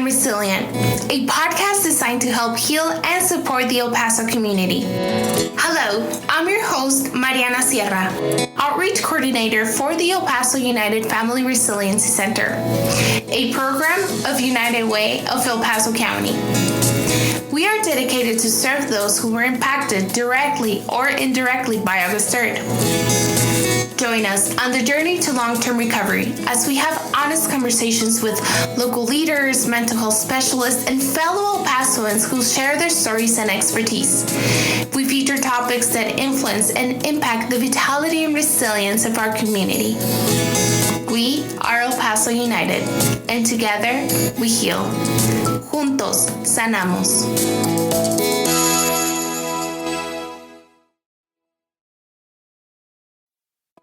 Resilient, a podcast designed to help heal and support the El Paso community. Hello, I'm your host, Mariana Sierra, Outreach Coordinator for the El Paso United Family Resiliency Center, a program of United Way of El Paso County. We are dedicated to serve those who were impacted directly or indirectly by August 3rd. Join us on the journey to long-term recovery as we have honest conversations with local leaders, mental health specialists, and fellow El Pasoans who share their stories and expertise. We feature topics that influence and impact the vitality and resilience of our community. We are El Paso United, and together we heal. Juntos sanamos.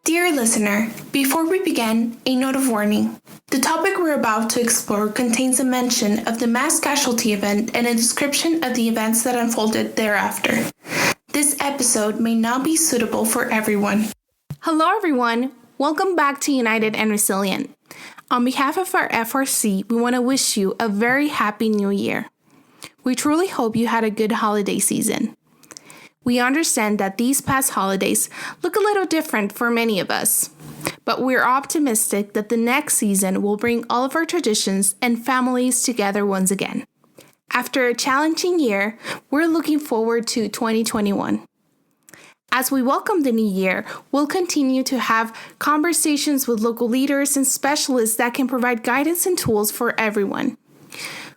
Dear listener, before we begin, a note of warning. The topic we're about to explore contains a mention of the mass casualty event and a description of the events that unfolded thereafter. This episode may not be suitable for everyone. Hello everyone, welcome back to United and Resilient. On behalf of our FRC, we want to wish you a very happy new year. We truly hope you had a good holiday season. We understand that these past holidays look a little different for many of us, but we're optimistic that the next season will bring all of our traditions and families together once again. After a challenging year, we're looking forward to 2021. As we welcome the new year, we'll continue to have conversations with local leaders and specialists that can provide guidance and tools for everyone.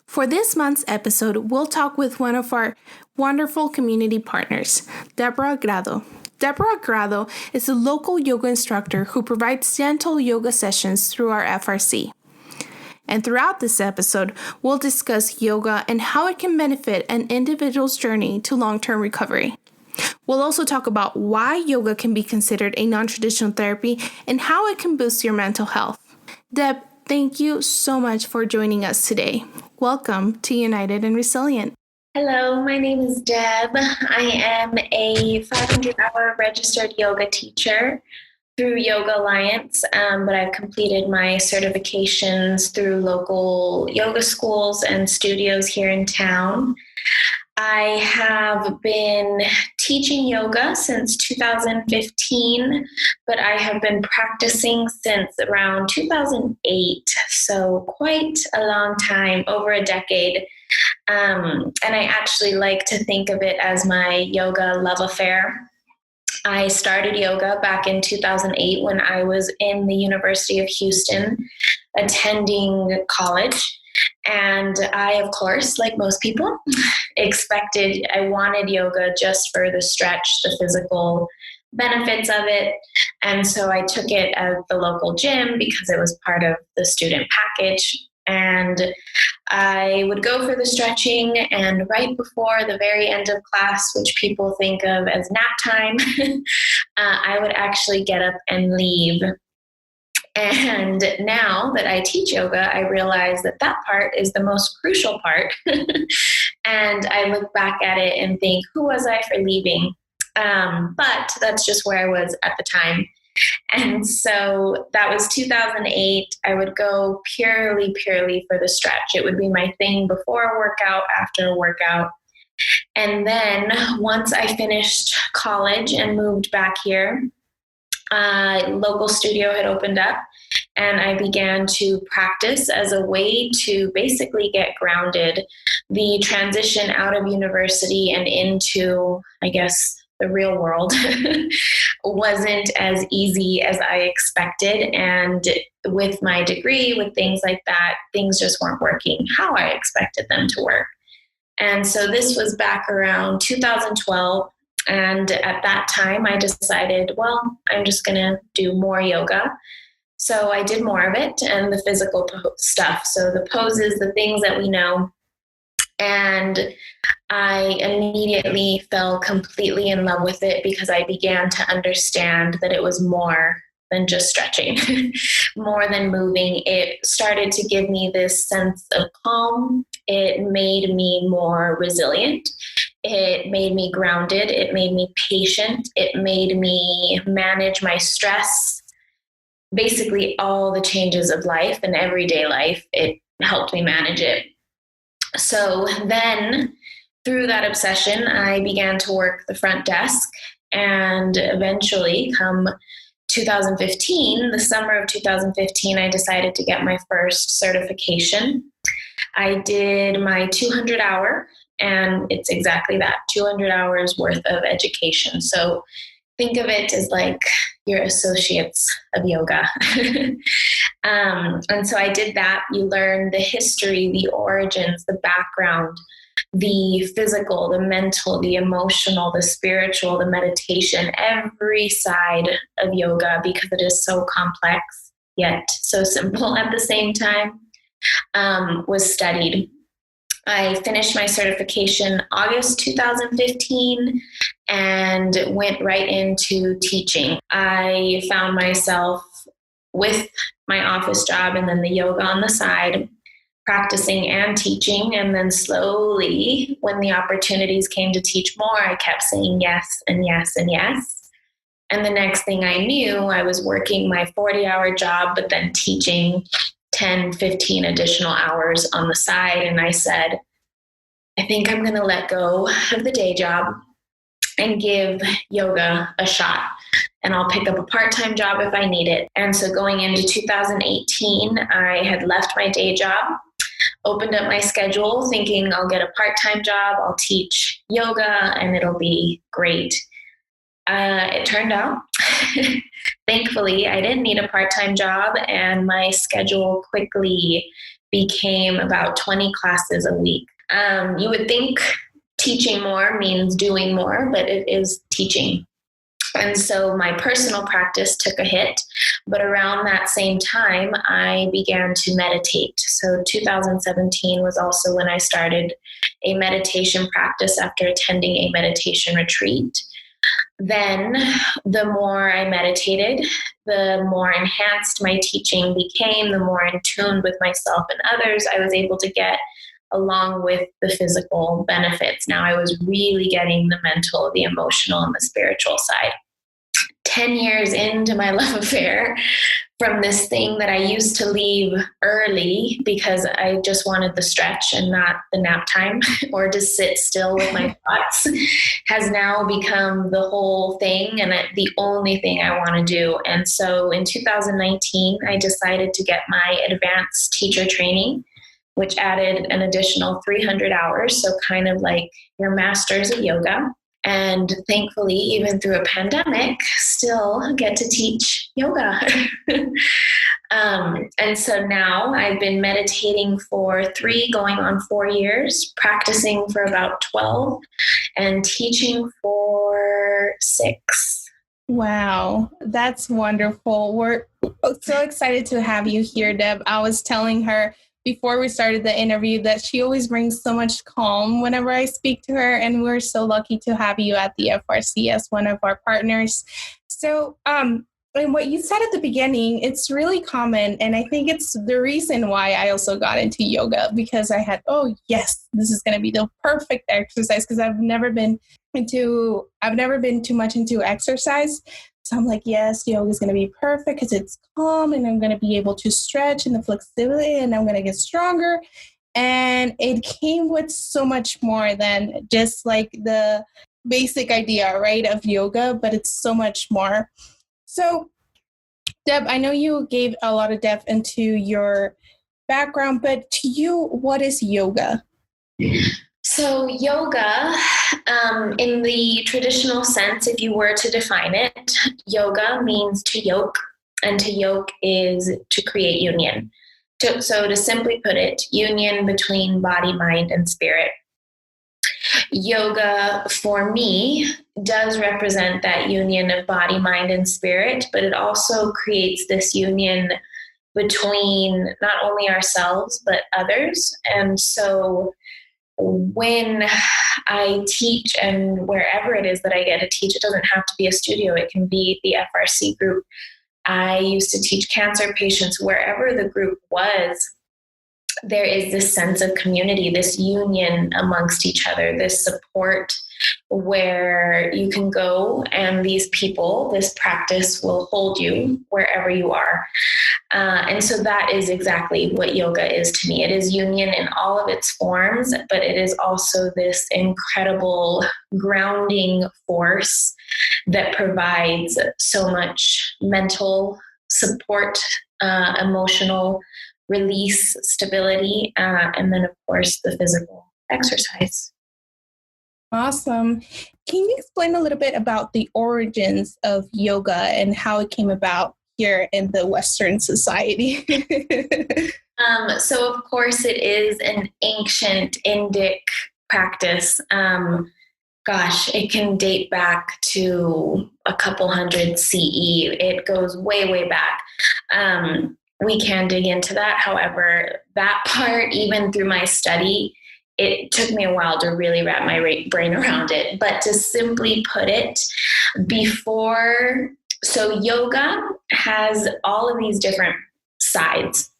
For this month's episode, we'll talk with one of our wonderful community partners, Deborah Grado. Deborah Grado is a local yoga instructor who provides gentle yoga sessions through our FRC. And throughout this episode, we'll discuss yoga and how it can benefit an individual's journey to long-term recovery. We'll also talk about why yoga can be considered a non-traditional therapy and how it can boost your mental health. Deb, thank you so much for joining us today. Welcome to United and Resilient. Hello, my name is Deb. I am a 500-hour registered yoga teacher through Yoga Alliance, but I've completed my certifications through local yoga schools and studios here in town. I have been teaching yoga since 2015, but I have been practicing since around 2008, so quite a long time, over a decade. And I actually like to think of it as my yoga love affair. I started yoga back in 2008 when I was in the University of Houston attending college. And I, of course, like most people, I wanted yoga just for the stretch, the physical benefits of it. And so I took it at the local gym because it was part of the student package. And I would go for the stretching, and right before the very end of class, which people think of as nap time, I would actually get up and leave. And now that I teach yoga, I realize that part is the most crucial part. And I look back at it and think, who was I for leaving? But that's just where I was at the time. And so that was 2008. I would go purely for the stretch. It would be my thing before a workout, after a workout. And then once I finished college and moved back here, local studio had opened up, and I began to practice as a way to basically get grounded. The transition out of university and into, I guess, the real world wasn't as easy as I expected. And with my degree, with things like that, things just weren't working how I expected them to work. And so this was back around 2012. And at that time, I decided, well, I'm just going to do more yoga. So I did more of it and the physical stuff. So the poses, the things that we know. And I immediately fell completely in love with it because I began to understand that it was more than just stretching, more than moving. It started to give me this sense of calm. It made me more resilient. It made me grounded. It made me patient. It made me manage my stress. Basically, all the changes of life and everyday life, it helped me manage it. So then through that obsession, I began to work the front desk, and eventually come 2015, the summer of 2015, I decided to get my first certification. I did my 200 hour, and it's exactly that, 200 hours worth of education. So think of it as like your associates of yoga. And so I did that. You learn the history, the origins, the background, the physical, the mental, the emotional, the spiritual, the meditation, every side of yoga, because it is so complex yet so simple at the same time, was studied. I finished my certification August 2015 and went right into teaching. I found myself with my office job and then the yoga on the side, practicing and teaching. And then slowly, when the opportunities came to teach more, I kept saying yes and yes and yes. And the next thing I knew, I was working my 40-hour job, but then teaching 10, 15 additional hours on the side. And I said, I think I'm going to let go of the day job and give yoga a shot. And I'll pick up a part-time job if I need it. And so going into 2018, I had left my day job, opened up my schedule thinking I'll get a part-time job, I'll teach yoga, and it'll be great. It turned out, thankfully, I didn't need a part-time job, and my schedule quickly became about 20 classes a week. You would think teaching more means doing more, but it is teaching. And so my personal practice took a hit, but around that same time, I began to meditate. So 2017 was also when I started a meditation practice after attending a meditation retreat. Then the more I meditated, the more enhanced my teaching became, the more in tune with myself and others I was able to get, along with the physical benefits. Now I was really getting the mental, the emotional, and the spiritual side. 10 years into my love affair from this thing that I used to leave early because I just wanted the stretch and not the nap time or to sit still with my thoughts, has now become the whole thing and the only thing I want to do. And so in 2019, I decided to get my advanced teacher training, which added an additional 300 hours. So kind of like your masters of yoga. And thankfully, even through a pandemic, still get to teach yoga. And so now I've been meditating for 3, going on 4 years, practicing for about 12, and teaching for 6. Wow, that's wonderful. We're so excited to have you here, Deb. I was telling her before we started the interview that she always brings so much calm whenever I speak to her, and we're so lucky to have you at the FRC as one of our partners. So, and what you said at the beginning, it's really common, and I think it's the reason why I also got into yoga, because I had, oh yes, this is going to be the perfect exercise, because I've never been too much into exercise. So I'm like, yes, yoga is going to be perfect because it's calm and I'm going to be able to stretch and the flexibility and I'm going to get stronger. And it came with so much more than just like the basic idea, right, of yoga, but it's so much more. So, Deb, I know you gave a lot of depth into your background, but to you, what is yoga? So yoga, in the traditional sense, if you were to define it, yoga means to yoke, and to yoke is to create union. So to simply put it, union between body, mind, and spirit. Yoga, for me, does represent that union of body, mind, and spirit, but it also creates this union between not only ourselves, but others. And so when I teach, and wherever it is that I get to teach, it doesn't have to be a studio, it can be the FRC group. I used to teach cancer patients. Wherever the group was, there is this sense of community, this union amongst each other, this support where you can go and these people, this practice will hold you wherever you are. And so that is exactly what yoga is to me. It is union in all of its forms, but it is also this incredible grounding force that provides so much mental support, emotional release, stability, and then, of course, the physical exercise. Awesome. Can you explain a little bit about the origins of yoga and how it came about here in the Western society? So, of course, it is an ancient Indic practice. It can date back to a couple hundred CE. It goes way, way back. We can dig into that. However, that part, even through my study, it took me a while to really wrap my brain around it. But to simply put it, so yoga has all of these different sides.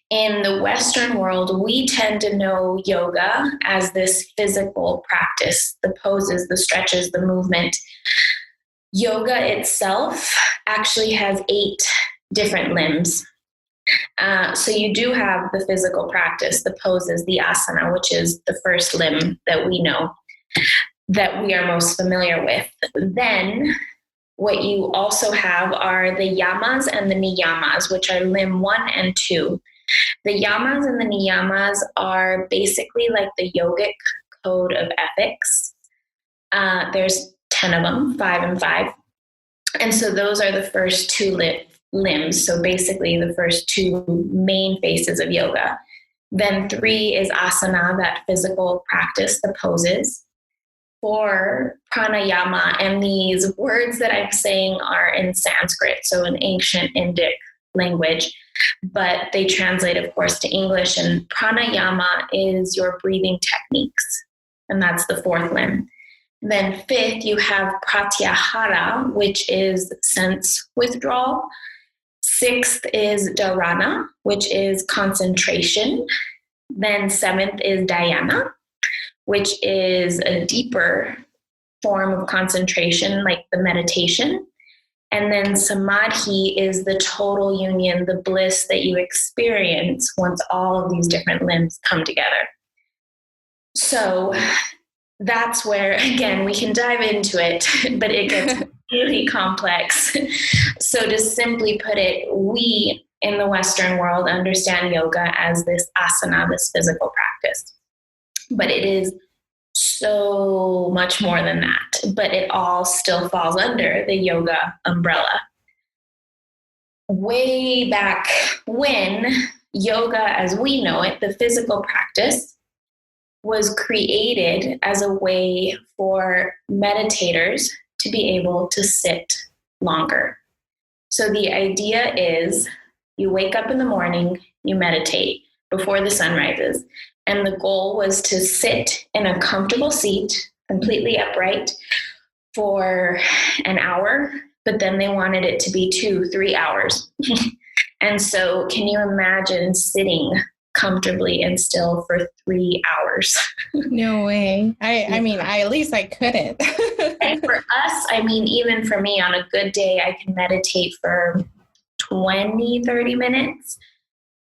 In the Western world, we tend to know yoga as this physical practice, the poses, the stretches, the movement. Yoga itself actually has 8 different limbs. So you do have the physical practice, the poses, the asana, which is the first limb that we know, that we are most familiar with. Then what you also have are the yamas and the niyamas, which are limb 1 and 2. The yamas and the niyamas are basically like the yogic code of ethics. There's 10 of them, 5 and 5. And so those are the first 2 limbs. So basically the first 2 main phases of yoga. Then 3 is asana, that physical practice, the poses. 4, pranayama, and these words that I'm saying are in Sanskrit, so an ancient Indic language, but they translate, of course, to English. And pranayama is your breathing techniques, and that's the 4th limb. Then 5th, you have pratyahara, which is sense withdrawal. 6th is dharana, which is concentration. Then 7th is dhyana, which is a deeper form of concentration, like the meditation. And then samadhi is the total union, the bliss that you experience once all of these different limbs come together. So that's where, again, we can dive into it, but it gets really complex. So to simply put it, we in the Western world understand yoga as this asana, this physical practice. But it is so much more than that. But it all still falls under the yoga umbrella. Way back when, yoga as we know it, the physical practice, was created as a way for meditators to be able to sit longer. So the idea is you wake up in the morning, you meditate before the sun rises. And the goal was to sit in a comfortable seat, completely upright, for an hour, but then they wanted it to be 2-3 hours. And so can you imagine sitting comfortably and still for 3 hours? No way. I mean, at least I couldn't. And for us, I mean, even for me, on a good day, I can meditate for 20-30 minutes.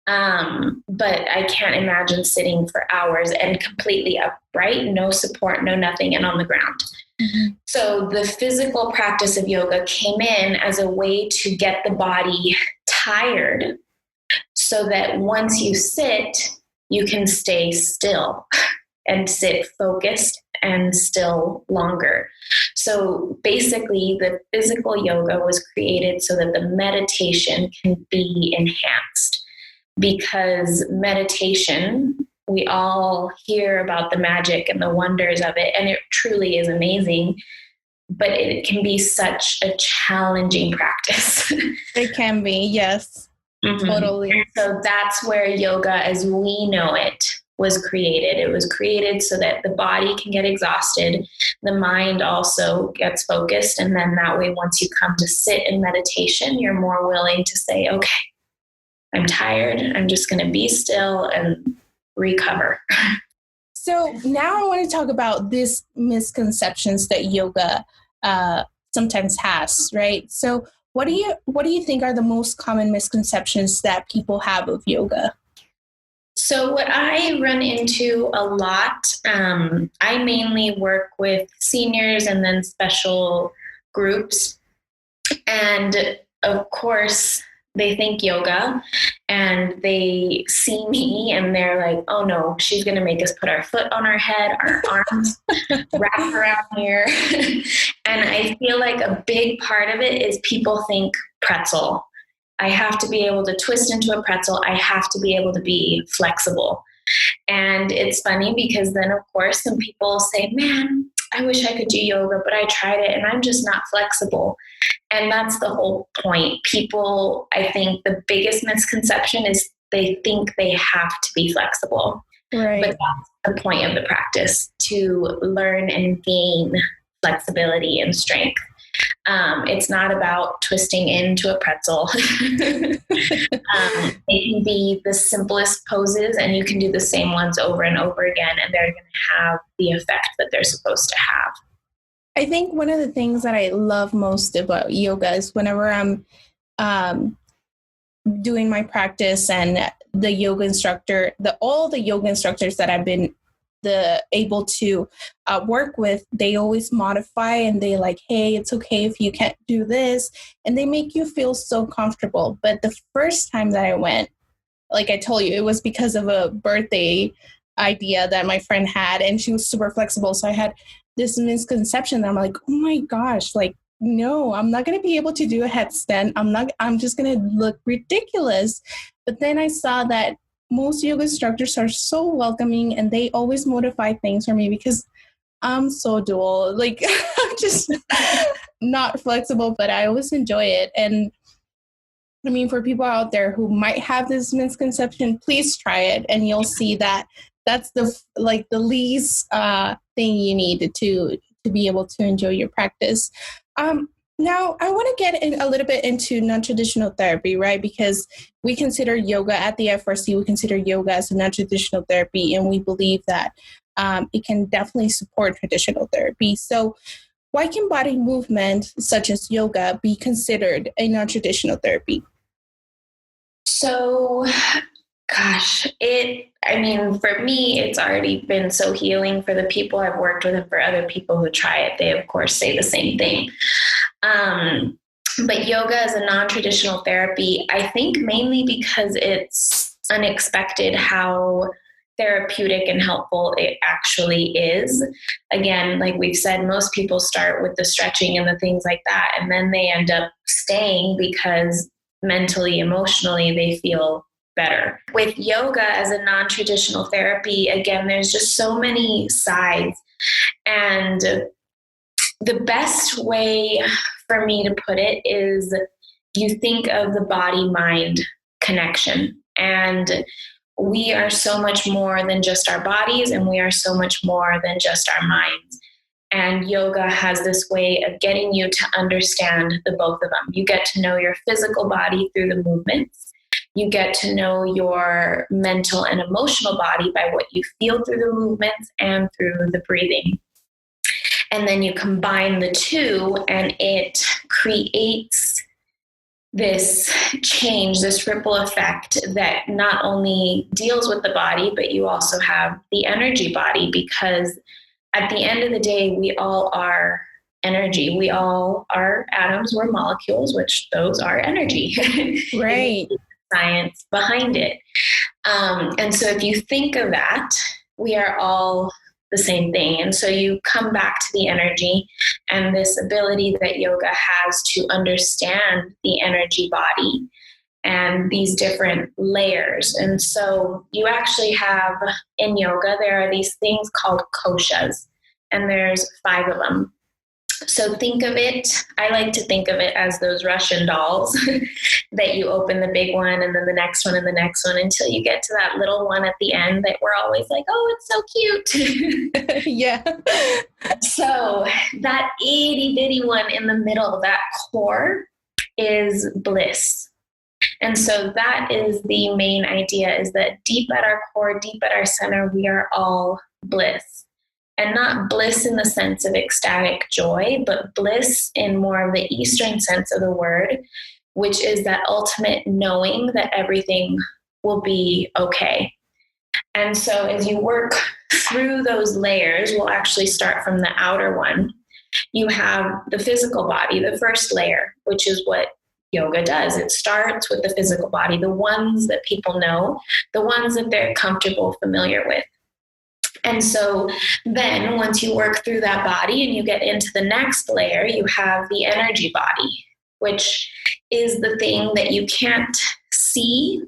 But I can't imagine sitting for hours and completely upright, no support, no nothing, and on the ground. Mm-hmm. So the physical practice of yoga came in as a way to get the body tired so that once you sit, you can stay still and sit focused and still longer. So basically, the physical yoga was created so that the meditation can be enhanced. Because meditation, we all hear about the magic and the wonders of it, and it truly is amazing, but it can be such a challenging practice. It can be, yes, totally. And so that's where yoga as we know it was created. It was created so that the body can get exhausted, the mind also gets focused, and then that way, once you come to sit in meditation, you're more willing to say, okay, I'm tired. I'm just going to be still and recover. So now I want to talk about these misconceptions that yoga sometimes has, right? So What do you think are the most common misconceptions that people have of yoga? So what I run into a lot, I mainly work with seniors and then special groups. And of course, they think yoga and they see me and they're like, oh no, she's going to make us put our foot on our head, our arms wrap around here. And I feel like a big part of it is people think pretzel. I have to be able to twist into a pretzel. I have to be able to be flexible. And it's funny because then, of course, some people say, man, I wish I could do yoga, but I tried it and I'm just not flexible. And that's the whole point. People, I think the biggest misconception is they think they have to be flexible. Right. But that's the point of the practice, to learn and gain flexibility and strength. It's not about twisting into a pretzel. It can be the simplest poses and you can do the same ones over and over again and they're going to have the effect that they're supposed to have. I think one of the things that I love most about yoga is whenever I'm doing my practice and the yoga instructor, all the yoga instructors that I've been able to work with, they always modify and they like, hey, it's okay if you can't do this. And they make you feel so comfortable. But the first time that I went, like I told you, it was because of a birthday idea that my friend had and she was super flexible. So I had this misconception that I'm like, oh my gosh, like, no, I'm not going to be able to do a headstand. I'm just going to look ridiculous. But then I saw that most yoga instructors are so welcoming and they always modify things for me because I'm so dual. Like, I'm just not flexible, but I always enjoy it. And I mean, for people out there who might have this misconception, please try it and you'll see that that's the least thing you need to be able to enjoy your practice. Now, I want to get a little bit into non-traditional therapy, right? Because we consider yoga at the FRC, we consider yoga as a non-traditional therapy, and we believe that it can definitely support traditional therapy. So why can body movement, such as yoga, be considered a non-traditional therapy? So, gosh, for me, it's already been so healing for the people I've worked with and for other people who try it. They, of course, say the same thing. But yoga is a non-traditional therapy, I think mainly because it's unexpected how therapeutic and helpful it actually is. Again, like we've said, most people start with the stretching and the things like that, and then they end up staying because mentally, emotionally, they feel better. With yoga as a non-traditional therapy, again, there's just so many sides. And the best way for me to put it is you think of the body-mind connection. And we are so much more than just our bodies, and we are so much more than just our minds. And yoga has this way of getting you to understand the both of them. You get to know your physical body through the movements. You get to know your mental and emotional body by what you feel through the movements and through the breathing. And then you combine the two, and it creates this change, this ripple effect that not only deals with the body, but you also have the energy body, because at the end of the day, we all are energy. We all are atoms, we're molecules, which those are energy. Right. Science behind it. And so if you think of that, we are all the same thing. And so you come back to the energy and this ability that yoga has to understand the energy body and these different layers. And so you actually have in yoga, there are these things called koshas, and there's 5 of them. So think of it, I like to think of it as those Russian dolls that you open the big one and then the next one and the next one until you get to that little one at the end that we're always like, oh, it's so cute. Yeah. So that itty bitty one in the middle, that core is bliss. And so that is the main idea, is that deep at our core, deep at our center, we are all bliss. and not bliss in the sense of ecstatic joy, but bliss in more of the Eastern sense of the word, which is that ultimate knowing that everything will be okay. And so as you work through those layers, we'll actually start from the outer one. You have the physical body, the first layer, which is what yoga does. It starts with the physical body, the ones that people know, the ones that they're comfortable, familiar with. And so then once you work through that body and you get into the next layer, you have the energy body, which is the thing that you can't see,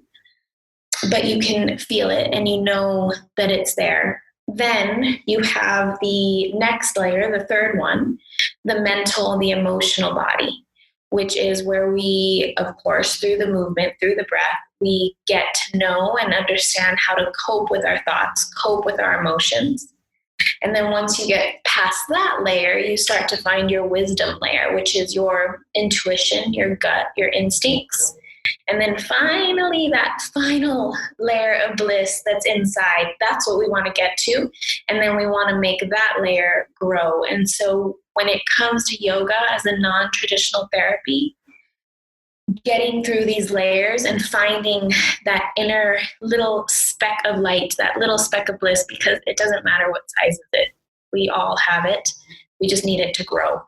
but you can feel it and you know that it's there. Then you have the next layer, the third one, the mental, the emotional body, which is where we, of course, through the movement, through the breath, we get to know and understand how to cope with our thoughts, cope with our emotions. And then once you get past that layer, you start to find your wisdom layer, which is your intuition, your gut, your instincts. And then finally, that final layer of bliss that's inside, that's what we want to get to. And then we want to make that layer grow. And so when it comes to yoga as a non-traditional therapy, getting through these layers and finding that inner little speck of light, that little speck of bliss, because it doesn't matter what size of it. We all have it. We just need it to grow.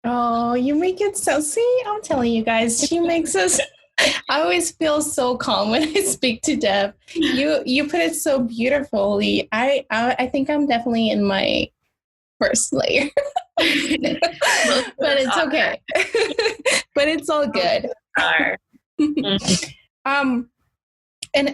Oh, you make it so, see, I'm telling you guys, she makes us, I always feel so calm when I speak to Deb. You put it so beautifully. I think I'm definitely in my first layer. But it's okay. But it's all good. And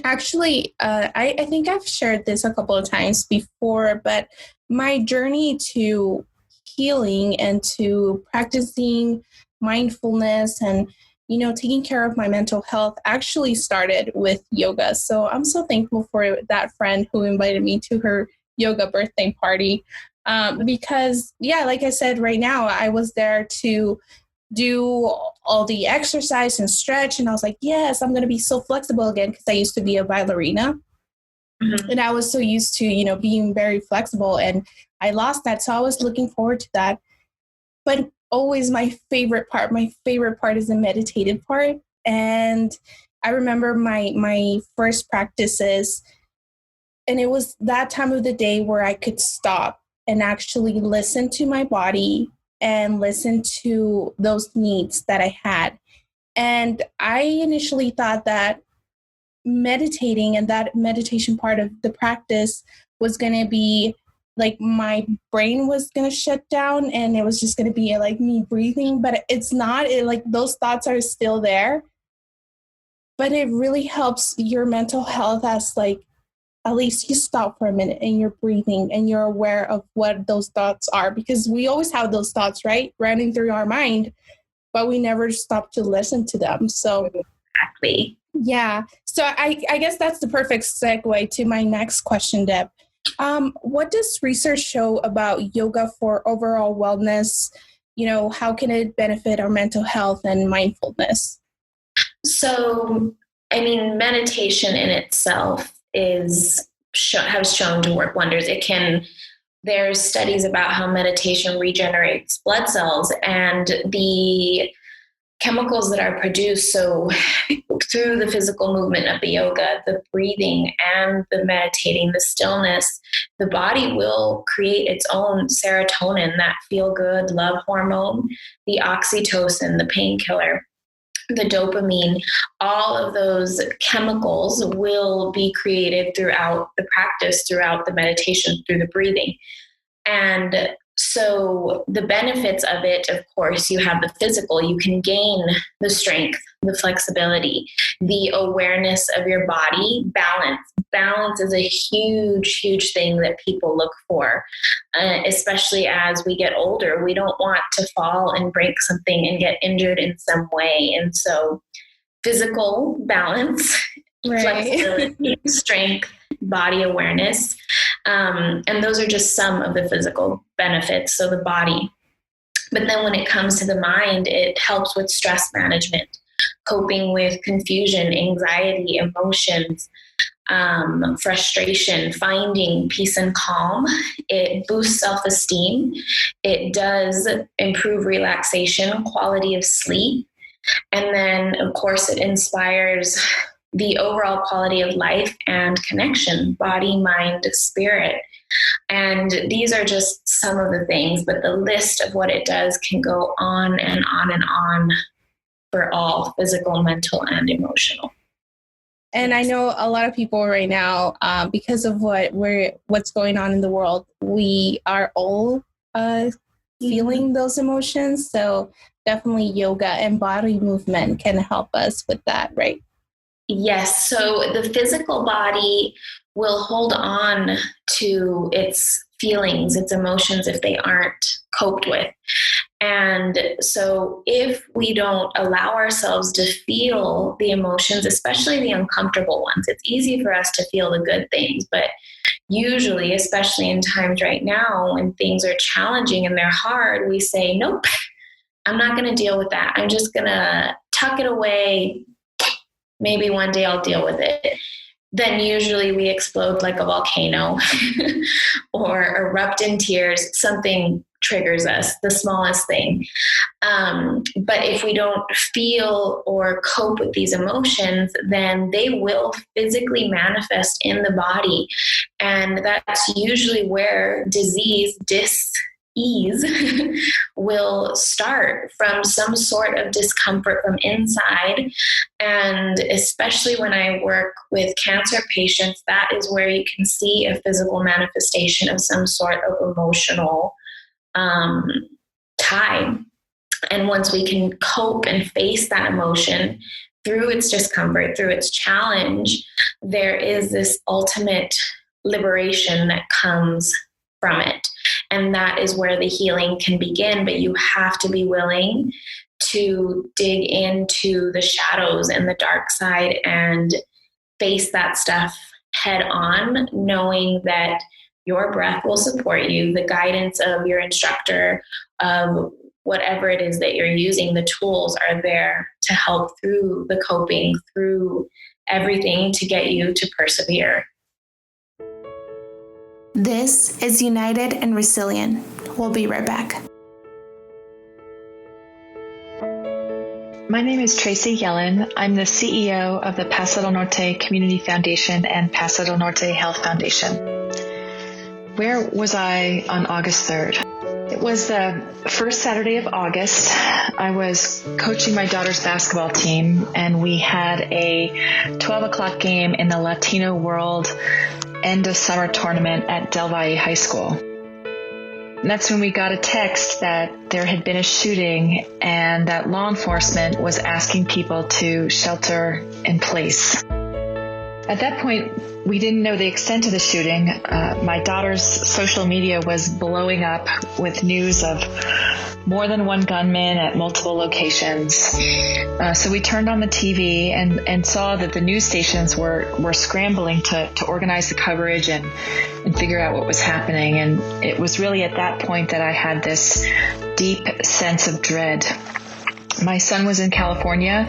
actually, I think I've shared this a couple of times before, but my journey to healing and to practicing mindfulness and, you know, taking care of my mental health actually started with yoga. So I'm so thankful for that friend who invited me to her yoga birthday party. Because, yeah, like I said, right now, I was there to do all the exercise and stretch. And I was like, yes, I'm going to be so flexible again, because I used to be a ballerina. Mm-hmm. And I was so used to, you know, being very flexible, and I lost that. So I was looking forward to that. But always my favorite part is the meditative part. And I remember my first practices, and it was that time of the day where I could stop and actually listen to my body and listen to those needs that I had. And I initially thought that meditating and that meditation part of the practice was going to be like my brain was going to shut down and it was just going to be like me breathing, but it's not. Like those thoughts are still there, but it really helps your mental health as like, at least you stop for a minute and you're breathing and you're aware of what those thoughts are, because we always have those thoughts, right, running through our mind, but we never stop to listen to them. So exactly. Yeah. So I guess that's the perfect segue to my next question, Deb. What does research show about yoga for overall wellness? You know, how can it benefit our mental health and mindfulness? So, I mean, meditation in itself has shown to work wonders. There's studies about how meditation regenerates blood cells, and the chemicals that are produced, so through the physical movement of the yoga, the breathing and the meditating, the stillness, the body will create its own serotonin, that feel-good love hormone, the oxytocin, the painkiller, the dopamine. All of those chemicals will be created throughout the practice, throughout the meditation, through the breathing. And so the benefits of it, of course, you have the physical, you can gain the strength, the flexibility, the awareness of your body, balance. Balance is a huge, huge thing that people look for, especially as we get older. We don't want to fall and break something and get injured in some way. And so physical balance, right, flexibility, strength, body awareness. And those are just some of the physical benefits, so the body. But then when it comes to the mind, it helps with stress management, coping with confusion, anxiety, emotions. frustration, finding peace and calm. It boosts self-esteem. It does improve relaxation, quality of sleep. And then, of course, it inspires the overall quality of life and connection, body, mind, spirit. And these are just some of the things, but the list of what it does can go on and on and on for all physical, mental, and emotional. And I know a lot of people right now, because of what's going on in the world, we are all feeling those emotions. So definitely yoga and body movement can help us with that, right? Yes. So the physical body will hold on to its feelings, its emotions, if they aren't coped with. And so if we don't allow ourselves to feel the emotions, especially the uncomfortable ones, it's easy for us to feel the good things, but usually, especially in times right now when things are challenging and they're hard, we say, nope, I'm not going to deal with that. I'm just going to tuck it away. Maybe one day I'll deal with it. Then usually we explode like a volcano or erupt in tears. Something triggers us, the smallest thing. But if we don't feel or cope with these emotions, then they will physically manifest in the body. And that's usually where disease, dis-ease will start, from some sort of discomfort from inside. And especially when I work with cancer patients, that is where you can see a physical manifestation of some sort of emotional tie. And once we can cope and face that emotion through its discomfort, through its challenge, there is this ultimate liberation that comes from it. And that is where the healing can begin. But you have to be willing to dig into the shadows and the dark side and face that stuff head on, knowing that your breath will support you, the guidance of your instructor, of whatever it is that you're using, the tools are there to help through the coping, through everything to get you to persevere. This is United and Resilient. We'll be right back. My name is Tracy Yellen. I'm the CEO of the Paso del Norte Community Foundation and Paso del Norte Health Foundation. Where was I on August 3rd? It was the first Saturday of August. I was coaching my daughter's basketball team, and we had a 12 o'clock game in the Latino World end of summer tournament at Del Valle High School. And that's when we got a text that there had been a shooting and that law enforcement was asking people to shelter in place. At that point, we didn't know the extent of the shooting. My daughter's social media was blowing up with news of more than one gunman at multiple locations. So we turned on the TV and saw that the news stations were scrambling to organize the coverage and figure out what was happening. And it was really at that point that I had this deep sense of dread. My son was in California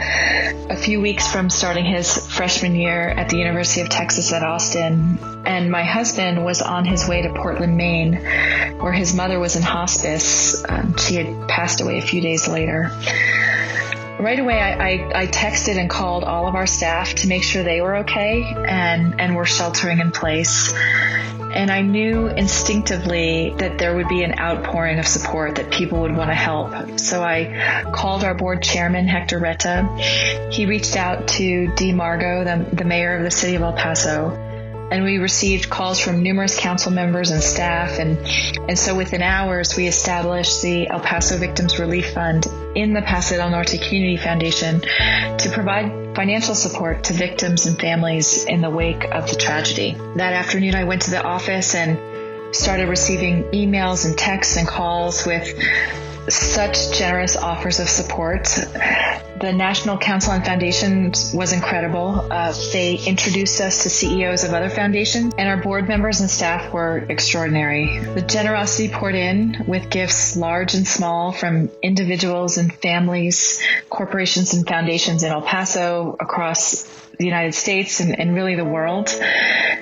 a few weeks from starting his freshman year at the University of Texas at Austin, and my husband was on his way to Portland, Maine, where his mother was in hospice. She had passed away a few days later. Right away, I texted and called all of our staff to make sure they were okay and were sheltering in place. And I knew instinctively that there would be an outpouring of support, that people would want to help. So I called our board chairman, Hector Retta. He reached out to Dee Margo, the mayor of the city of El Paso, and we received calls from numerous council members and staff. And so within hours, we established the El Paso Victims Relief Fund in the Paso del Norte Community Foundation to provide financial support to victims and families in the wake of the tragedy. That afternoon, I went to the office and started receiving emails and texts and calls with such generous offers of support. The National Council on Foundations was incredible. They introduced us to CEOs of other foundations, and our board members and staff were extraordinary. The generosity poured in with gifts large and small from individuals and families, corporations and foundations in El Paso, across the United States and really the world.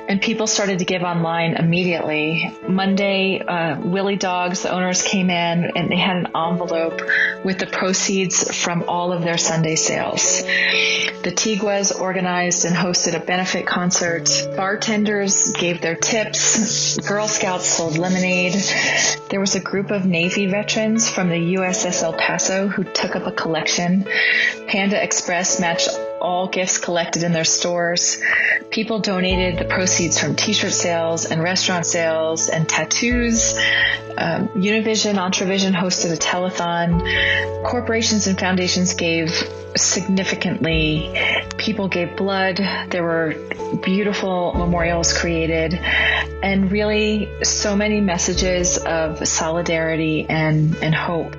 And people started to give online immediately. Monday, Willie Dogs, the owners, came in and they had an envelope with the proceeds from all of their Sunday sales. The Tiguas organized and hosted a benefit concert. Bartenders gave their tips. Girl Scouts sold lemonade. There was a group of Navy veterans from the USS El Paso who took up a collection. Panda Express matched all gifts collected in their stores. People donated the proceeds from t-shirt sales and restaurant sales and tattoos. Univision, Entravision hosted a telethon. Corporations and foundations gave significantly. People gave blood. There were beautiful memorials created, and really so many messages of solidarity and hope.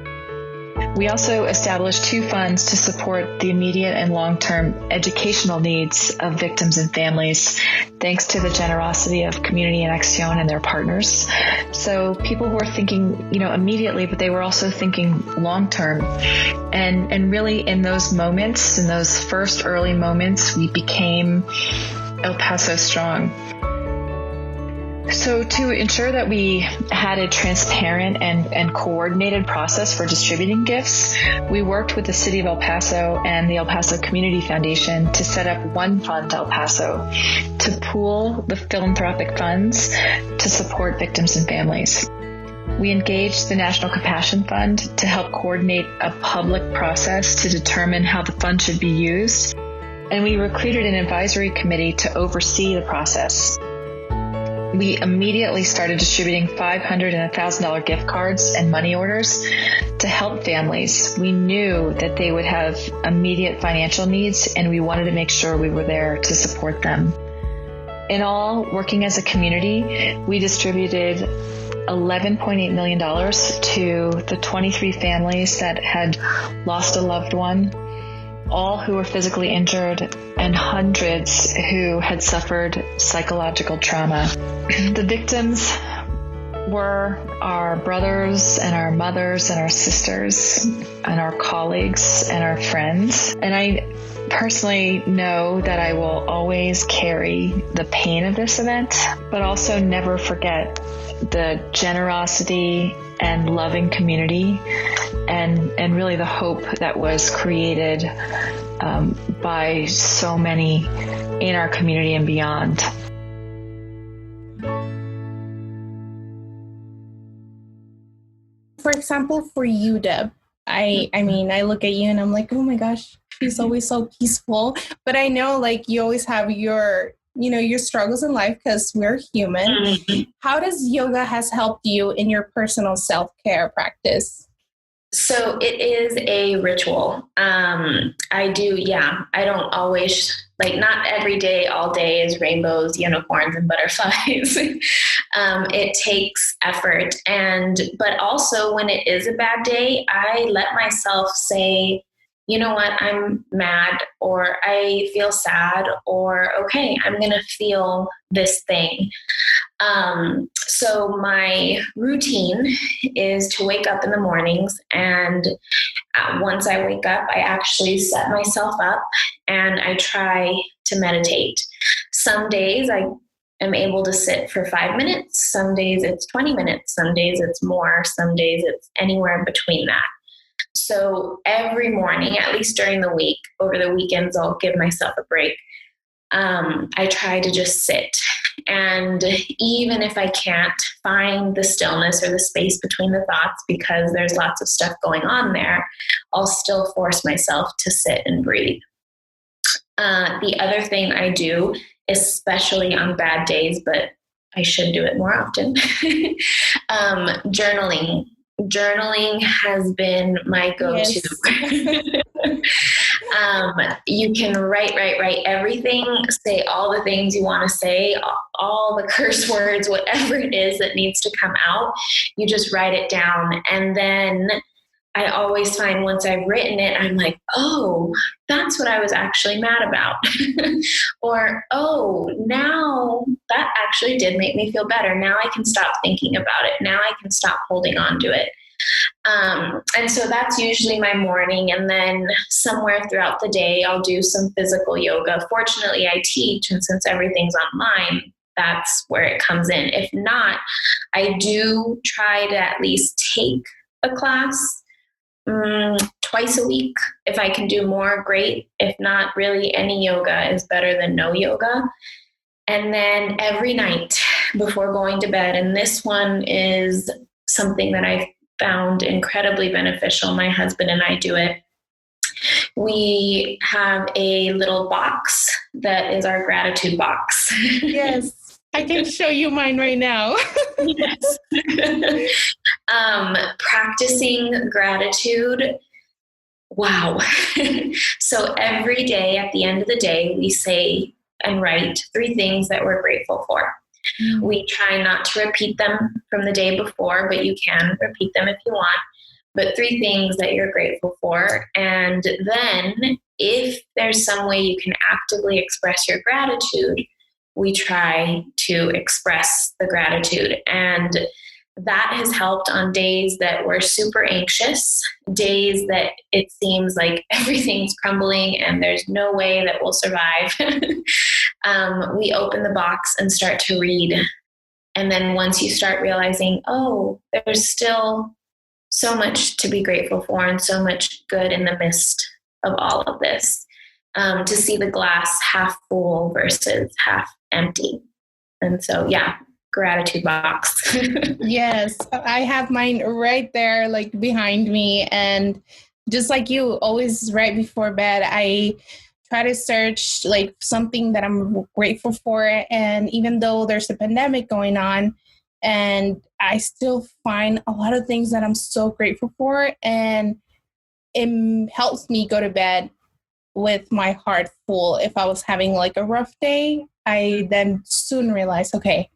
We also established 2 funds to support the immediate and long-term educational needs of victims and families, thanks to the generosity of Community en Acción and their partners. So people were thinking, immediately, but they were also thinking long-term. And really in those moments, in those first early moments, we became El Paso Strong. So to ensure that we had a transparent and coordinated process for distributing gifts, we worked with the City of El Paso and the El Paso Community Foundation to set up One Fund El Paso to pool the philanthropic funds to support victims and families. We engaged the National Compassion Fund to help coordinate a public process to determine how the fund should be used, and we recruited an advisory committee to oversee the process. We immediately started distributing $500 and $1,000 gift cards and money orders to help families. We knew that they would have immediate financial needs, and we wanted to make sure we were there to support them. In all, working as a community, we distributed $11.8 million to the 23 families that had lost a loved one, all who were physically injured, and hundreds who had suffered psychological trauma. The victims were our brothers and our mothers and our sisters and our colleagues and our friends. And I personally know that I will always carry the pain of this event, but also never forget the generosity and loving community and really the hope that was created by so many in our community and beyond. For example, for you, Deb, I mean, I look at you and I'm like, oh my gosh, she's always so peaceful. But I know, like, you always have your struggles in life because we're human. Mm-hmm. How does yoga has helped you in your personal self-care practice? So it is a ritual. I don't always, not every day, all day is rainbows, unicorns, and butterflies. It takes effort. But also when it is a bad day, I let myself say, you know what, I'm mad, or I feel sad, or okay, I'm going to feel this thing. So my routine is to wake up in the mornings, and once I wake up, I actually set myself up and I try to meditate. Some days I am able to sit for 5 minutes. Some days it's 20 minutes. Some days it's more. Some days it's anywhere between that. So every morning, at least during the week, over the weekends, I'll give myself a break. I try to just sit. And even if I can't find the stillness or the space between the thoughts because there's lots of stuff going on there, I'll still force myself to sit and breathe. The other thing I do, especially on bad days, but I should do it more often, journaling. Journaling has been my go-to. Yes. You can write everything, say all the things you want to say, all the curse words, whatever it is that needs to come out, you just write it down. And then I always find once I've written it, I'm like, oh, that's what I was actually mad about. Or, oh, now that actually did make me feel better. Now I can stop thinking about it. Now I can stop holding on to it. And so that's usually my morning. And then somewhere throughout the day, I'll do some physical yoga. Fortunately, I teach, and since everything's online, that's where it comes in. If not, I do try to at least take a class twice a week. If I can do more, great. If not, really any yoga is better than no yoga. And then every night before going to bed, and this one is something that I found incredibly beneficial. My husband and I do it. We have a little box that is our gratitude box. Yes, I can show you mine right now. Yes. Practicing gratitude. Wow. So every day at the end of the day, we say and write 3 things that we're grateful for. We try not to repeat them from the day before, but you can repeat them if you want. But 3 things that you're grateful for. And then if there's some way you can actively express your gratitude, we try to express the gratitude. And that has helped on days that we're super anxious, days that it seems like everything's crumbling and there's no way that we'll survive. We open the box and start to read. And then once you start realizing, oh, there's still so much to be grateful for and so much good in the midst of all of this, to see the glass half full versus half empty. And so, yeah, gratitude box. Yes, I have mine right there, like behind me. And just like you, always right before bed, I try to search like something that I'm grateful for. And even though there's a pandemic going on, and I still find a lot of things that I'm so grateful for, and it helps me go to bed with my heart full. If I was having like a rough day, I then soon realize, okay,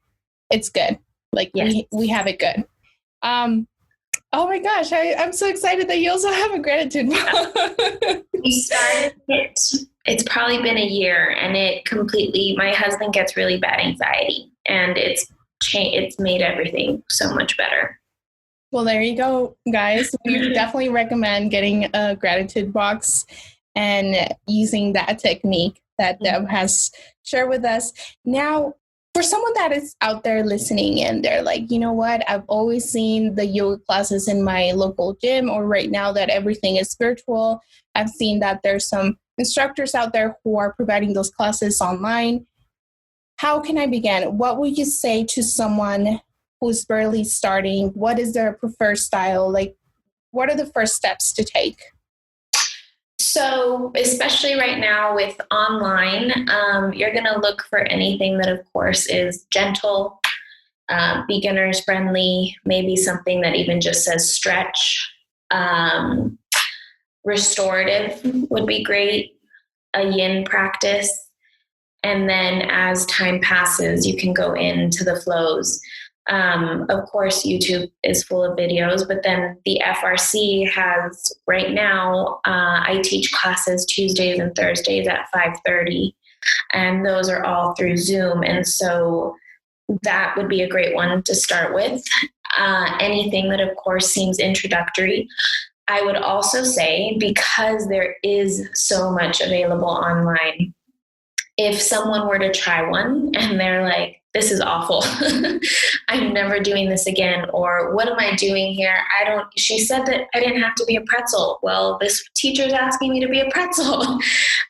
it's good. Like Yes. we have it good. Oh my gosh, I'm so excited that you also have a gratitude box. We started it, it's probably been a year, and it completely, my husband gets really bad anxiety, and it's made everything so much better. Well, there you go, guys. We definitely recommend getting a gratitude box and using that technique that Deb has shared with us. Now, for someone that is out there listening and they're like, you know what, I've always seen the yoga classes in my local gym, or right now that everything is virtual, I've seen that there's some instructors out there who are providing those classes online. How can I begin? What would you say to someone who's barely starting? What is their preferred style? Like, what are the first steps to take? So, especially right now with online, you're going to look for anything that, of course, is gentle, beginners friendly, maybe something that even just says stretch. Restorative would be great, a yin practice. And then as time passes, you can go into the flows. Of course, YouTube is full of videos, but then the FRC has right now, I teach classes Tuesdays and Thursdays at 5:30, and those are all through Zoom. And so that would be a great one to start with. Anything that, of course, seems introductory. I would also say, because there is so much available online, if someone were to try one and they're like, this is awful, I'm never doing this again, or what am I doing here? She said that I didn't have to be a pretzel. Well, this teacher's asking me to be a pretzel.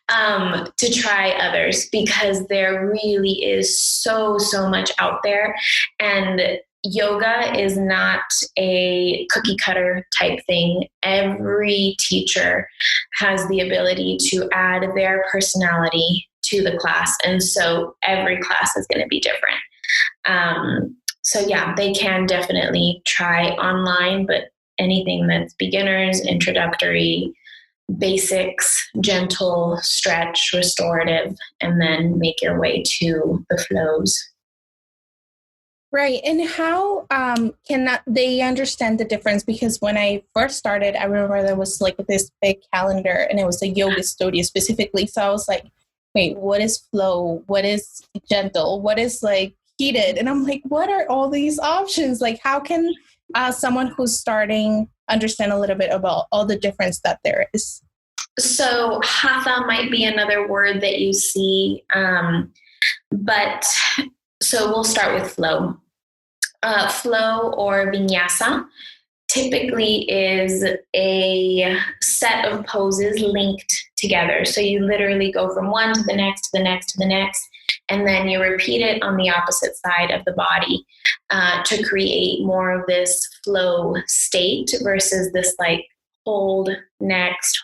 To try others, because there really is so much out there. And yoga is not a cookie cutter type thing. Every teacher has the ability to add their personality to the class. And so every class is going to be different. So yeah, they can definitely try online, but anything that's beginners, introductory, basics, gentle, stretch, restorative, and then make your way to the flows. Right. And how can they understand the difference? Because when I first started, I remember there was like this big calendar and it was a yoga studio specifically. So I was like, wait, what is flow? What is gentle? What is like heated? And I'm like, what are all these options? Like, how can someone who's starting understand a little bit about all the difference that there is? So hatha might be another word that you see, but so we'll start with flow. Flow or vinyasa typically is a set of poses linked together. So you literally go from one to the next, to the next, to the next, and then you repeat it on the opposite side of the body to create more of this flow state versus this like hold, next.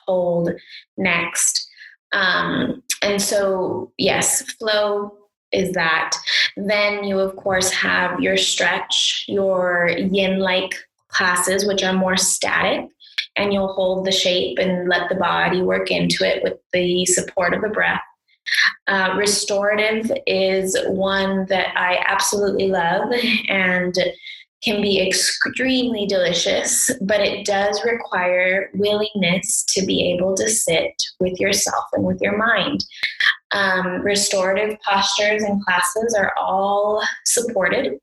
And so, yes, flow is that. Then you, of course, have your stretch, your yin-like classes, which are more static, and you'll hold the shape and let the body work into it with the support of the breath. Restorative is one that I absolutely love and can be extremely delicious, but it does require willingness to be able to sit with yourself and with your mind. Restorative postures and classes are all supported.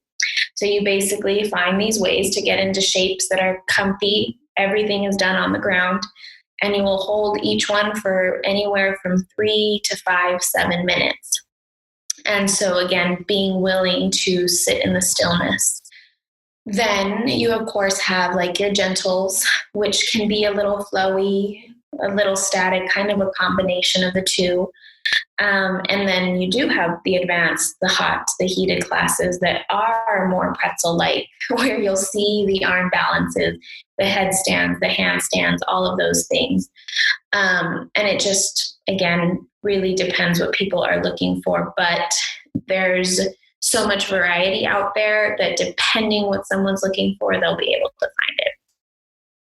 So you basically find these ways to get into shapes that are comfy. Everything is done on the ground, and you will hold each one for anywhere from 3 to 5, 7 minutes. And so again, being willing to sit in the stillness. Then you, of course, have like your gentles, which can be a little flowy, a little static, kind of a combination of the two. And then you do have the advanced, the hot, the heated classes that are more pretzel-like, where you'll see the arm balances, the headstands, the handstands, all of those things. And it just, again, really depends what people are looking for. But there's so much variety out there that depending what someone's looking for, they'll be able to find it.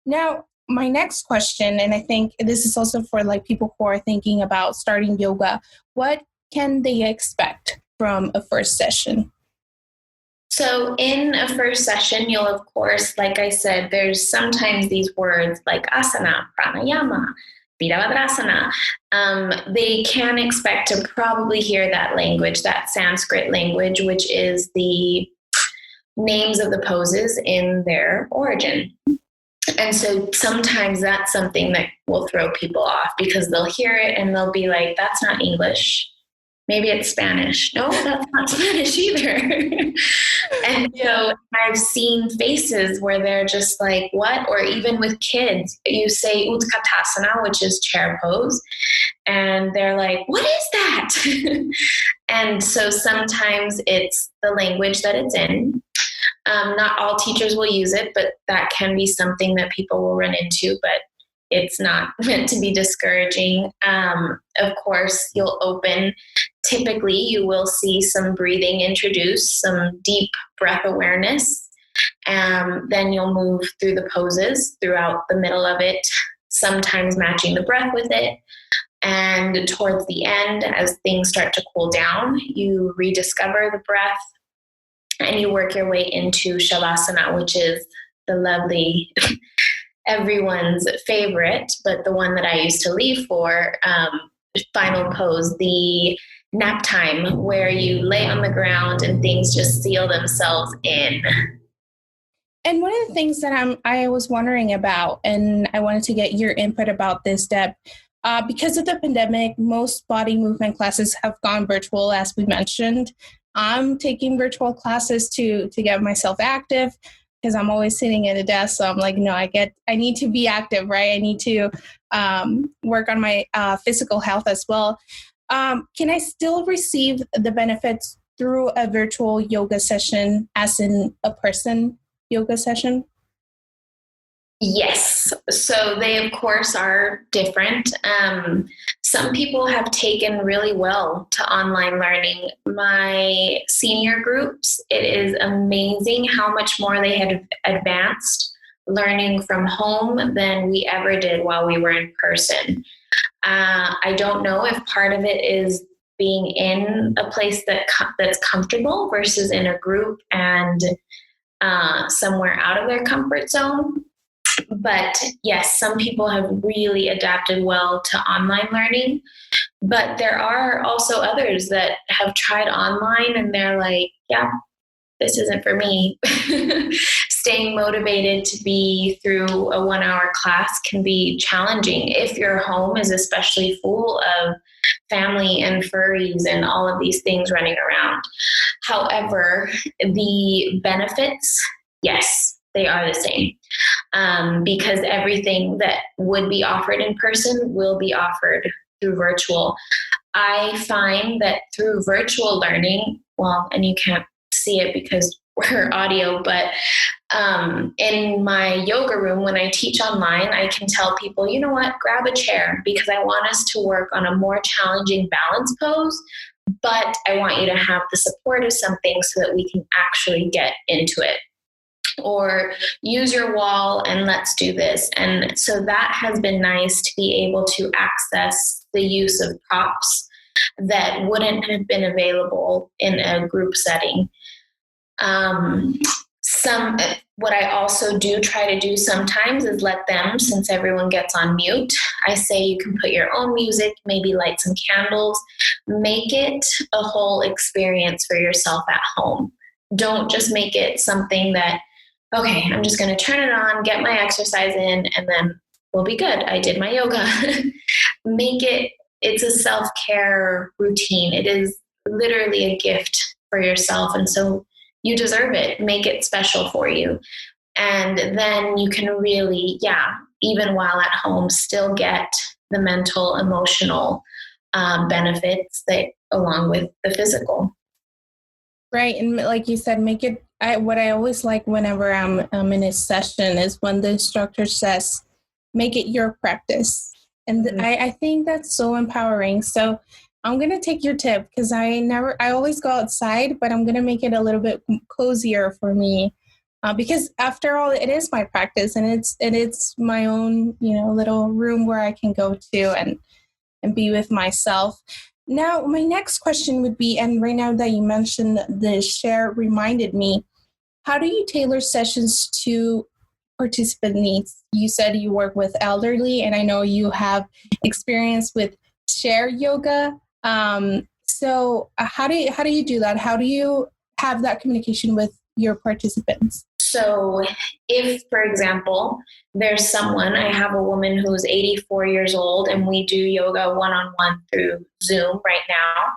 Now, my next question, and I think this is also for like people who are thinking about starting yoga, what can they expect from a first session? So in a first session, you'll, of course, like I said, there's sometimes these words like asana, pranayama, virabhadrasana. They can expect to probably hear that language, that Sanskrit language, which is the names of the poses in their origin. And so sometimes that's something that will throw people off because they'll hear it and they'll be like, that's not English. Maybe it's Spanish. No, that's not Spanish either. And so I've seen faces where they're just like, what? Or even with kids, you say Utkatasana, which is chair pose. And they're like, what is that? And so sometimes it's the language that it's in. Not all teachers will use it, but that can be something that people will run into, but it's not meant to be discouraging. Of course, you'll open. Typically, you will see some breathing introduced, some deep breath awareness. Then you'll move through the poses throughout the middle of it, sometimes matching the breath with it. And towards the end, as things start to cool down, you rediscover the breath and you work your way into Shavasana, which is the lovely, everyone's favorite, but the one that I used to leave for, final pose, the nap time, where you lay on the ground and things just seal themselves in. And one of the things that I was wondering about, and I wanted to get your input about this, Deb, because of the pandemic, most body movement classes have gone virtual, as we mentioned. I'm taking virtual classes to get myself active because I'm always sitting at a desk. So I'm like, no, I need to be active, right? I need to work on my physical health as well. Can I still receive the benefits through a virtual yoga session as in a person yoga session? Yes. So they, of course, are different. Some people have taken really well to online learning. My senior groups, it is amazing how much more they had advanced learning from home than we ever did while we were in person. I don't know if part of it is being in a place that's comfortable versus in a group and somewhere out of their comfort zone. But yes, some people have really adapted well to online learning, but there are also others that have tried online and they're like, yeah, this isn't for me. Staying motivated to be through a 1-hour class can be challenging if your home is especially full of family and furries and all of these things running around. However, the benefits, yes, they are the same, because everything that would be offered in person will be offered through virtual. I find that through virtual learning, well, and you can't see it because we're audio, but in my yoga room, when I teach online, I can tell people, you know what, grab a chair because I want us to work on a more challenging balance pose, but I want you to have the support of something so that we can actually get into it. Or use your wall and let's do this. And so that has been nice to be able to access the use of props that wouldn't have been available in a group setting. What I also do try to do sometimes is let them, since everyone gets on mute, I say you can put your own music, maybe light some candles, make it a whole experience for yourself at home. Don't just make it something that, okay, I'm just going to turn it on, get my exercise in, and then we'll be good. I did my yoga. It's a self-care routine. It is literally a gift for yourself. And so you deserve it. Make it special for you. And then you can really, even while at home, still get the mental, emotional benefits that along with the physical. Right. And like you said, make it, what I always like whenever I'm in a session is when the instructor says, make it your practice. And I think that's so empowering. So I'm going to take your tip because I always go outside, but I'm going to make it a little bit cozier for me because after all, it is my practice and it's my own, little room where I can go to and be with myself. Now, my next question would be, and right now that you mentioned the share reminded me, how do you tailor sessions to participant needs? You said you work with elderly, and I know you have experience with share yoga. So how do you do that? How do you have that communication with your participants? So if, for example, there's I have a woman who's 84 years old and we do yoga one-on-one through Zoom right now,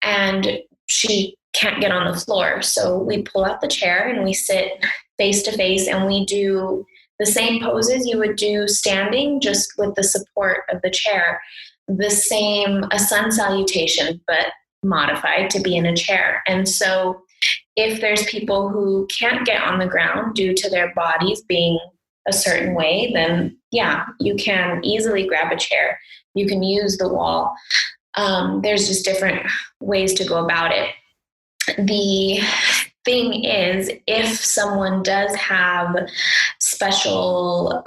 and she can't get on the floor. So we pull out the chair and we sit face to face and we do the same poses you would do standing, just with the support of the chair. A sun salutation, but modified to be in a chair. And so if there's people who can't get on the ground due to their bodies being a certain way, then you can easily grab a chair. You can use the wall. There's just different ways to go about it. The thing is, if someone does have special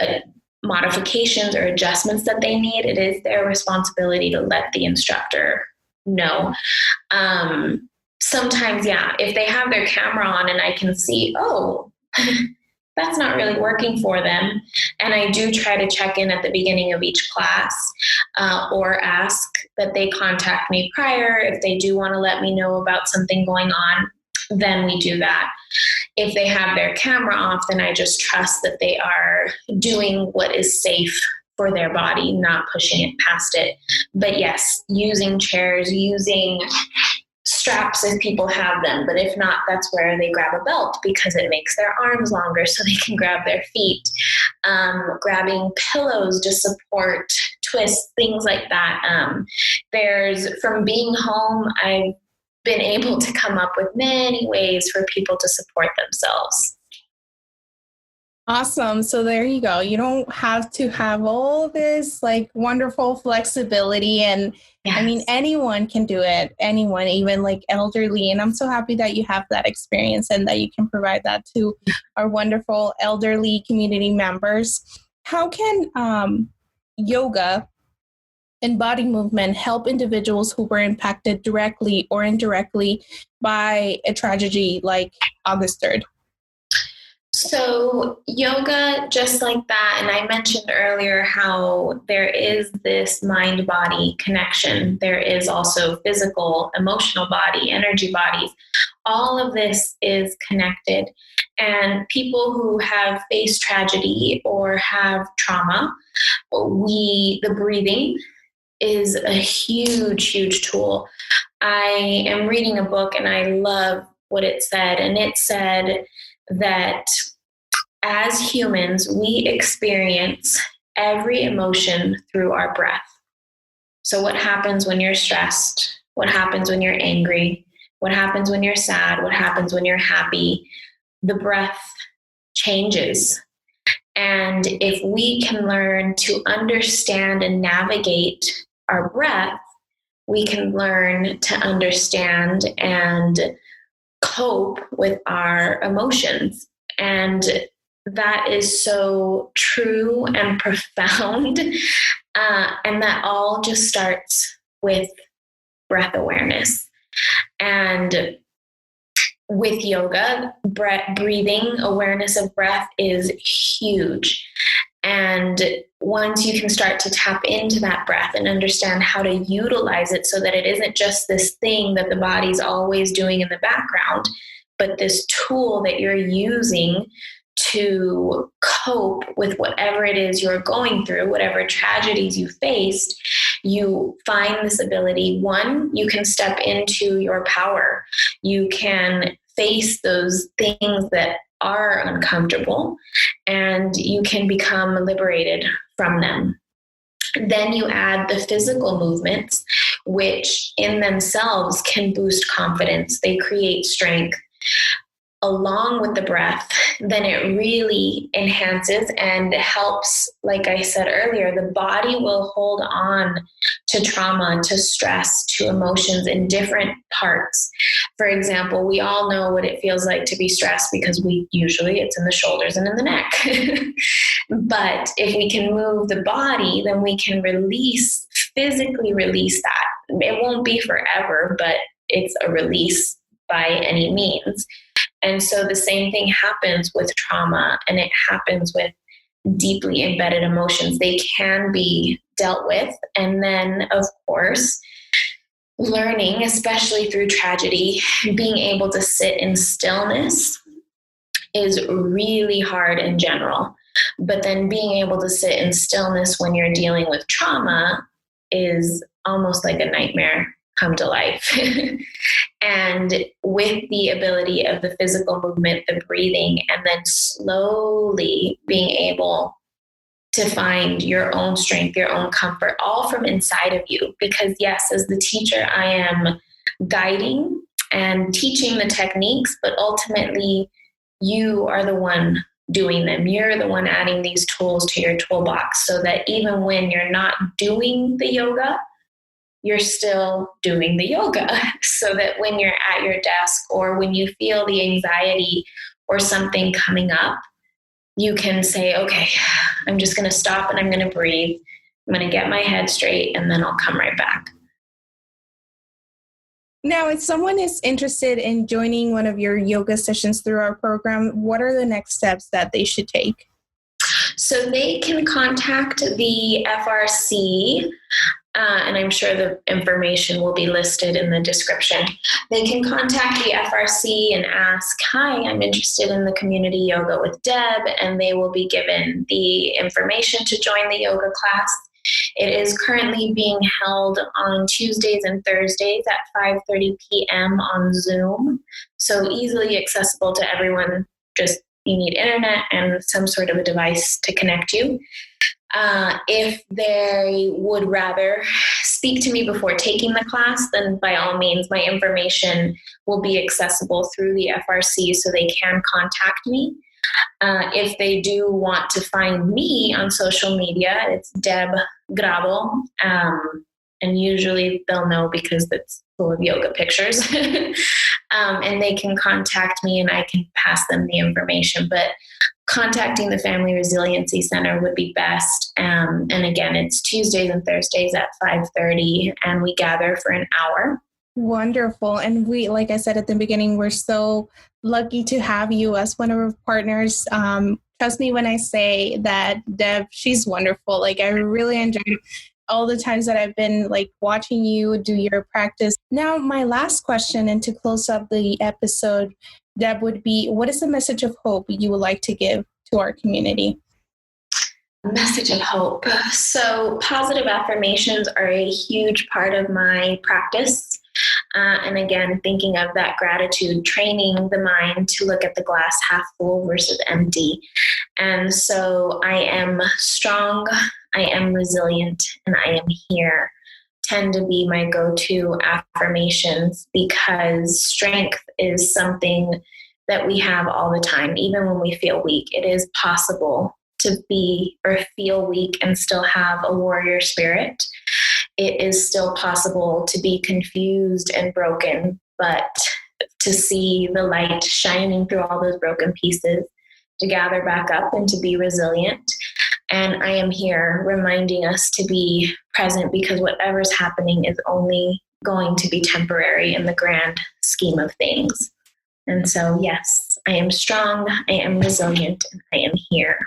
modifications or adjustments that they need, it is their responsibility to let the instructor know. Sometimes, if they have their camera on and I can see, that's not really working for them. And I do try to check in at the beginning of each class or ask that they contact me prior. If they do want to let me know about something going on, then we do that. If they have their camera off, then I just trust that they are doing what is safe for their body, not pushing it past it. But yes, using chairs, using straps if people have them, but if not, that's where they grab a belt because it makes their arms longer so they can grab their feet. Grabbing pillows to support twists, things like that. From being home, I've been able to come up with many ways for people to support themselves. Awesome. So there you go. You don't have to have all this wonderful flexibility. And yes. I mean, anyone can do it. Anyone, even elderly. And I'm so happy that you have that experience and that you can provide that to our wonderful elderly community members. How can yoga and body movement help individuals who were impacted directly or indirectly by a tragedy like August 3rd? So yoga, just like that, and I mentioned earlier how there is this mind-body connection. There is also physical, emotional body, energy bodies. All of this is connected. And people who have faced tragedy or have trauma, the breathing is a huge, huge tool. I am reading a book and I love what it said. And it said that as humans, we experience every emotion through our breath. So what happens when you're stressed? What happens when you're angry? What happens when you're sad? What happens when you're happy? The breath changes. And if we can learn to understand and navigate our breath, we can learn to understand and cope with our emotions. And that is so true and profound. And that all just starts with breath awareness. And with yoga, breathing, awareness of breath is huge. And once you can start to tap into that breath and understand how to utilize it so that it isn't just this thing that the body's always doing in the background, but this tool that you're using to cope with whatever it is you're going through, whatever tragedies you faced, you find this ability. One, you can step into your power. You can face those things that are uncomfortable, and you can become liberated from them. Then you add the physical movements, which in themselves can boost confidence. They create strength. Along with the breath, then it really enhances and helps, like I said earlier, the body will hold on to trauma, to stress, to emotions in different parts. For example, we all know what it feels like to be stressed because it's in the shoulders and in the neck. But if we can move the body, then we can physically release that. It won't be forever, but it's a release by any means. And so the same thing happens with trauma, and it happens with deeply embedded emotions. They can be dealt with. And then, of course, learning, especially through tragedy, being able to sit in stillness is really hard in general. But then being able to sit in stillness when you're dealing with trauma is almost like a nightmare come to life. And with the ability of the physical movement, the breathing, and then slowly being able to find your own strength, your own comfort, all from inside of you. Because yes, as the teacher, I am guiding and teaching the techniques, but ultimately you are the one doing them. You're the one adding these tools to your toolbox so that even when you're not doing the yoga, you're still doing the yoga, so that when you're at your desk or when you feel the anxiety or something coming up, you can say, okay, I'm just going to stop and I'm going to breathe. I'm going to get my head straight, and then I'll come right back. Now, if someone is interested in joining one of your yoga sessions through our program, what are the next steps that they should take? So they can contact the FRC, and I'm sure the information will be listed in the description. They can contact the FRC and ask, hi, I'm interested in the community yoga with Deb, and they will be given the information to join the yoga class. It is currently being held on Tuesdays and Thursdays at 5:30 p.m. on Zoom, so easily accessible to everyone. Just you need internet and some sort of a device to connect you. If they would rather speak to me before taking the class, then by all means, my information will be accessible through the FRC, so they can contact me. If they do want to find me on social media, it's Deborah Grado, and usually they'll know because it's full of yoga pictures. And they can contact me and I can pass them the information. But contacting the Family Resiliency Center would be best. And again, it's Tuesdays and Thursdays at 5:30, and we gather for an hour. Wonderful. And we, like I said at the beginning, we're so lucky to have you as one of our partners. Trust me when I say that Deb, she's wonderful. Like, I really enjoyed all the times that I've been like watching you do your practice. Now, my last question, and to close up the episode, Deb, would be, what is the message of hope you would like to give to our community? Message of hope. So positive affirmations are a huge part of my practice. And again, thinking of that gratitude, training the mind to look at the glass half full versus empty. And so I am strong, I am resilient, and I am here tend to be my go-to affirmations, because strength is something that we have all the time. Even when we feel weak, it is possible to be or feel weak and still have a warrior spirit. It is still possible to be confused and broken, but to see the light shining through all those broken pieces, to gather back up and to be resilient. And I am here reminding us to be present, because whatever's happening is only going to be temporary in the grand scheme of things. And so, yes, I am strong, I am resilient, and I am here.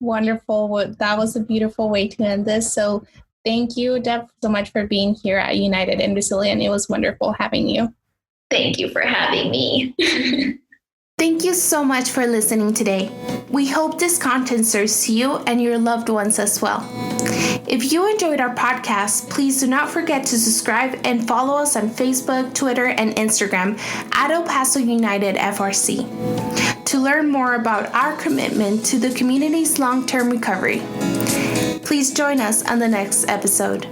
Wonderful. Well, that was a beautiful way to end this. So thank you, Deb, so much for being here at United and Resilient. It was wonderful having you. Thank you for having me. Thank you so much for listening today. We hope this content serves you and your loved ones as well. If you enjoyed our podcast, please do not forget to subscribe and follow us on Facebook, Twitter, and Instagram at El Paso United FRC to learn more about our commitment to the community's long-term recovery. Please join us on the next episode.